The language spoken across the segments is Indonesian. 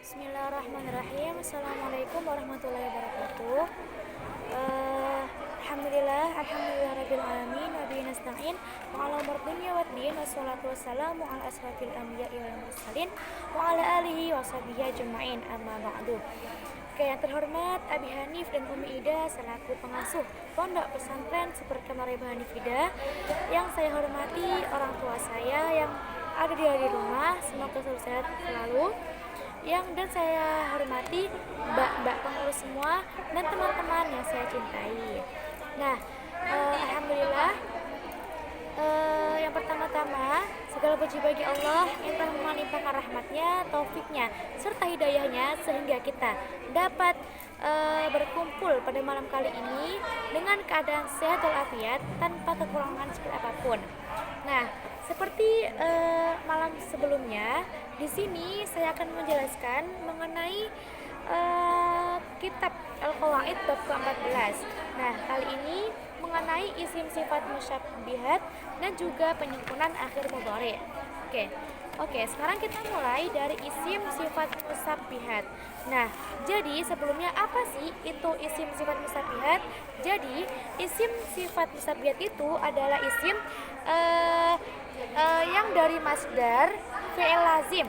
Bismillahirrahmanirrahim. Assalamualaikum warahmatullahi wabarakatuh. Alhamdulillah rabbil alamin wa bihi nasta'in wa ala umur dunya waddin wassalatu wassalamu ala asrafil anbiya'i wal mursalin wa ala alihi wa sahbihi ajma'in amma ba'du. Yang terhormat Abi Hanif dan Umi Ida selaku pengasuh Pondok Pesantren Super Kamar Ibu Hanifida, yang saya hormati orang tua saya yang ada di rumah, semoga selalu sehat selalu. Dan saya hormati mbak-mbak pengurus semua dan teman-teman yang saya cintai. Nah, alhamdulillah, yang pertama-tama segala puji bagi Allah yang telah melimpahkan rahmatnya, taufiknya, serta hidayahnya sehingga kita dapat berkumpul pada malam kali ini dengan keadaan sehat walafiat tanpa kekurangan seperti apapun. Nah, seperti malam sebelumnya, di sini saya akan menjelaskan mengenai kitab Al-Qawaid bab ke-14. Nah, kali ini mengenai isim sifat musyabbihat dan juga penyempurnaan akhir mudhari'. Oke, sekarang kita mulai dari isim sifat musyabbihat. Nah, jadi sebelumnya apa sih itu isim sifat musyabbihat? Jadi, isim sifat musyabbihat itu adalah isim yang dari masdar fi'il lazim.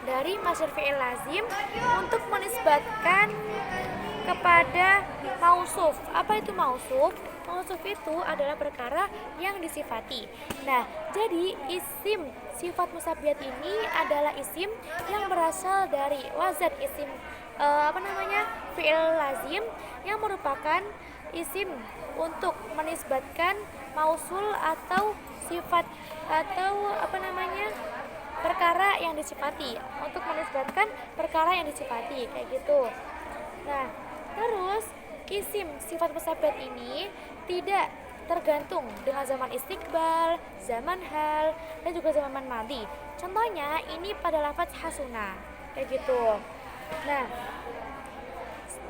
Dari masdar fi'il lazim untuk menisbatkan kepada mausuf. Apa itu mausuf? Mausuf itu adalah perkara yang disifati. Nah, jadi isim sifat musyabbihat ini adalah isim yang berasal dari wazan isim fi'il lazim, yang merupakan isim untuk menisbatkan mausul atau sifat atau perkara yang disifati, untuk menisbatkan perkara yang disifati kayak gitu. Nah, terus isim sifat musyabbihat ini tidak tergantung dengan zaman istiqbal, zaman hal, dan juga zaman madi. Contohnya ini pada lafaz hasuna kayak gitu. Nah,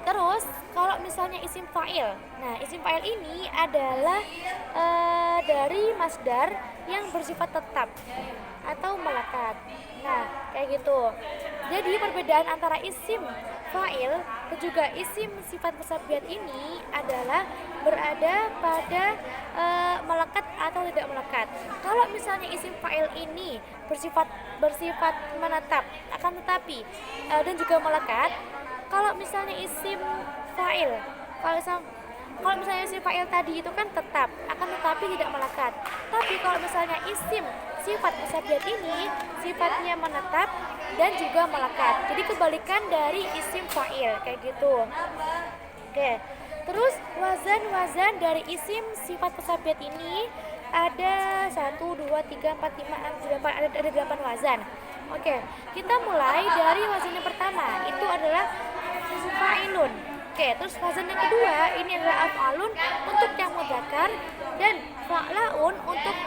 terus kalau misalnya isim fa'il. Nah, isim fa'il ini adalah dari masdar yang bersifat tetap atau melekat. Nah, kayak gitu. Jadi perbedaan antara isim fa'il dan juga isim sifat musyabbihat ini adalah berada pada melekat atau tidak melekat. Kalau misalnya isim fa'il ini bersifat menetap, akan tetapi dan juga melekat. Kalau misalnya isim fa'il, kalau misalnya isim fa'il tadi itu kan tetap, akan tetapi tidak melekat. Tapi kalau misalnya isim sifat musyabbihat ini sifatnya menetap dan juga melekat. Jadi kebalikan dari isim fa'il kayak gitu. Oke. Terus wazan dari isim sifat musyabbihat ini ada 1 2 3 4 5 6 7 8, ada 8 wazan. Oke, kita mulai dari wazan yang pertama, itu adalah fa'ilun. Oke, terus wazan yang kedua ini adalah af'alun untuk yang mudzakkar, dan fa'laun untuk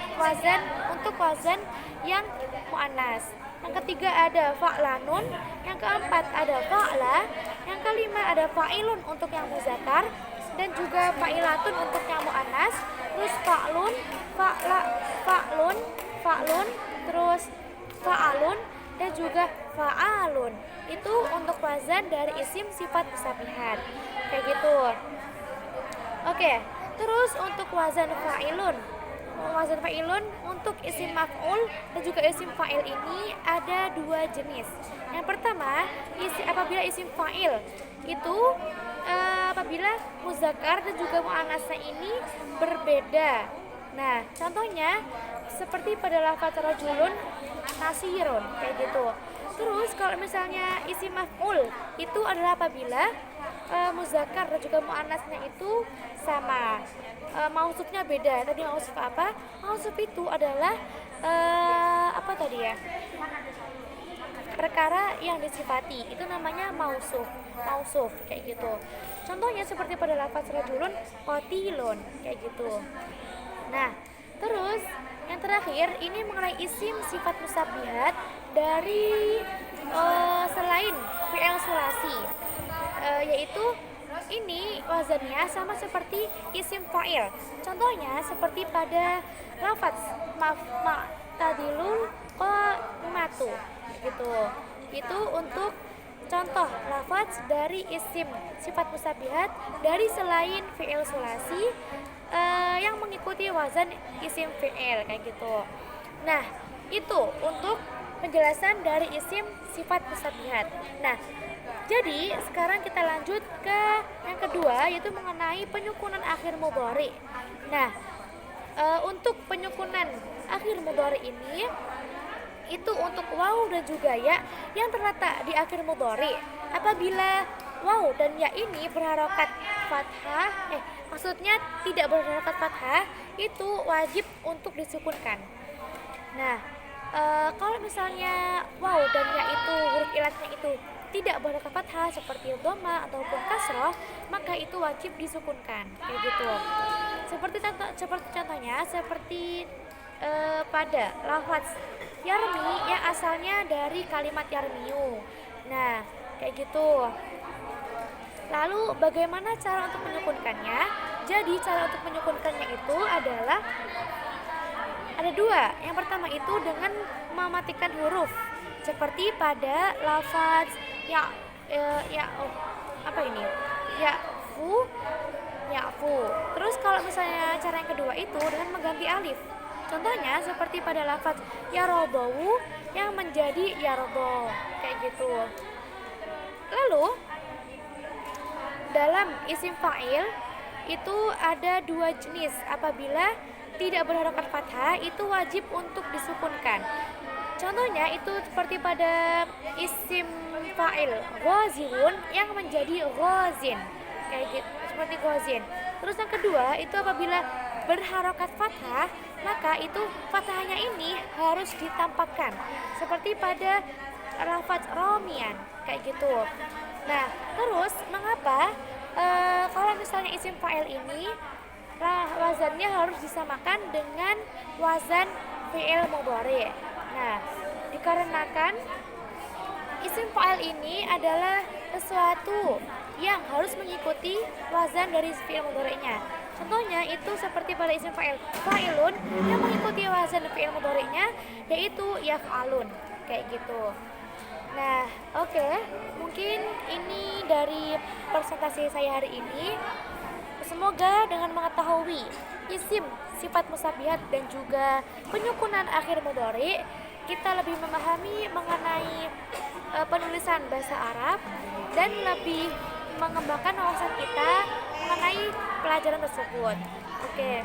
wazan yang muannas. Yang ketiga ada fa'lanun, yang keempat ada fa'la, yang kelima ada fa'ilun untuk yang mudzakkar dan juga fa'ilatun untuk yang muannas, terus fa'lun, fa'lun, terus fa'alun dan juga fa'alun. Itu untuk wazan dari isim sifat musyabbihat kayak gitu. Oke, terus untuk wazan fa'ilun untuk isim maf'ul dan juga isim fa'il ini ada 2 jenis. Yang pertama, apabila isim fa'il itu apabila muzakkar dan juga muannasnya ini berbeda. Nah, contohnya seperti pada lafaz rajulun nasirun kayak gitu. Terus kalau misalnya isim maf'ul itu adalah apabila muzakkar dan juga muannasnya itu sama. Mausufnya beda. Tadi mausuf apa? Mausuf itu adalah perkara yang disifati. Itu namanya mausuf kayak gitu. Contohnya seperti pada lafaz rajulun qatilun kayak gitu. Nah, terus yang terakhir ini mengenai isim sifat musyabbihat dari selain fi'il sulasi, yaitu ini wazannya sama seperti isim fa'il. Contohnya seperti pada lafaz ma'tadilul qamatu gitu. Itu untuk contoh lafaz dari isim sifat musabihat dari selain fi'il sulasi yang mengikuti wazan isim fi'il kayak gitu. Nah, itu untuk penjelasan dari isim sifat musabihat. Nah, jadi sekarang kita lanjut ke yang kedua, yaitu mengenai penyukunan akhir mudhari. Nah, untuk penyukunan akhir mudhari ini itu untuk waw dan juga ya yang terletak di akhir mudhari. Apabila waw dan ya ini berharokat fathah, maksudnya tidak berharokat fathah, itu wajib untuk disukunkan. Nah, kalau misalnya waw dan ya itu huruf ilatnya itu tidak berharokat fathah seperti dhamma ataupun kasroh, maka itu wajib disukunkan kayak gitu. Seperti contohnya seperti pada lafaz yarmi yang asalnya dari kalimat yarmiu. Nah, kayak gitu. Lalu bagaimana cara untuk menyukunkannya? Jadi cara untuk menyukunkannya itu adalah ada dua. Yang pertama itu dengan mematikan huruf, seperti pada lafaz apa ini? Ya'fu. Terus kalau misalnya cara yang kedua itu dengan mengganti alif. Contohnya seperti pada lafaz yarobawu yang menjadi yarobo kayak gitu. Lalu dalam isim fa'il itu ada dua jenis. Apabila tidak berharokat fathah itu wajib untuk disukunkan. Contohnya itu seperti pada isim fa'il ghazirun yang menjadi ghazin kayak gitu, seperti ghazin. Terus yang kedua itu apabila berharokat fathah, maka itu fathahnya ini harus ditampakkan seperti pada lafaz romian kayak gitu. Nah, terus mengapa kalau misalnya isim fa'il ini wazannya harus disamakan dengan wazan fi'il mudhari? Nah, dikarenakan isim fa'il ini adalah sesuatu yang harus mengikuti wazan dari fi'il mudhari'nya. Contohnya itu seperti pada isim fa'ilun yang mengikuti wazan fi'il mudhari'nya yaitu yaf'alun kayak gitu. Nah, oke. Mungkin ini dari presentasi saya hari ini. Semoga dengan mengetahui isim sifat musabihat dan juga penyukunan akhir mudhari, kita lebih memahami mengenai penulisan bahasa Arab dan lebih mengembangkan wawasan kita mengenai pelajaran tersebut. Oke.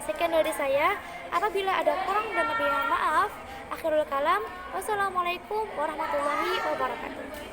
Sekian dari saya. Apabila ada kurang dan lebih maaf. Akhirul kalam. Wassalamualaikum warahmatullahi wabarakatuh.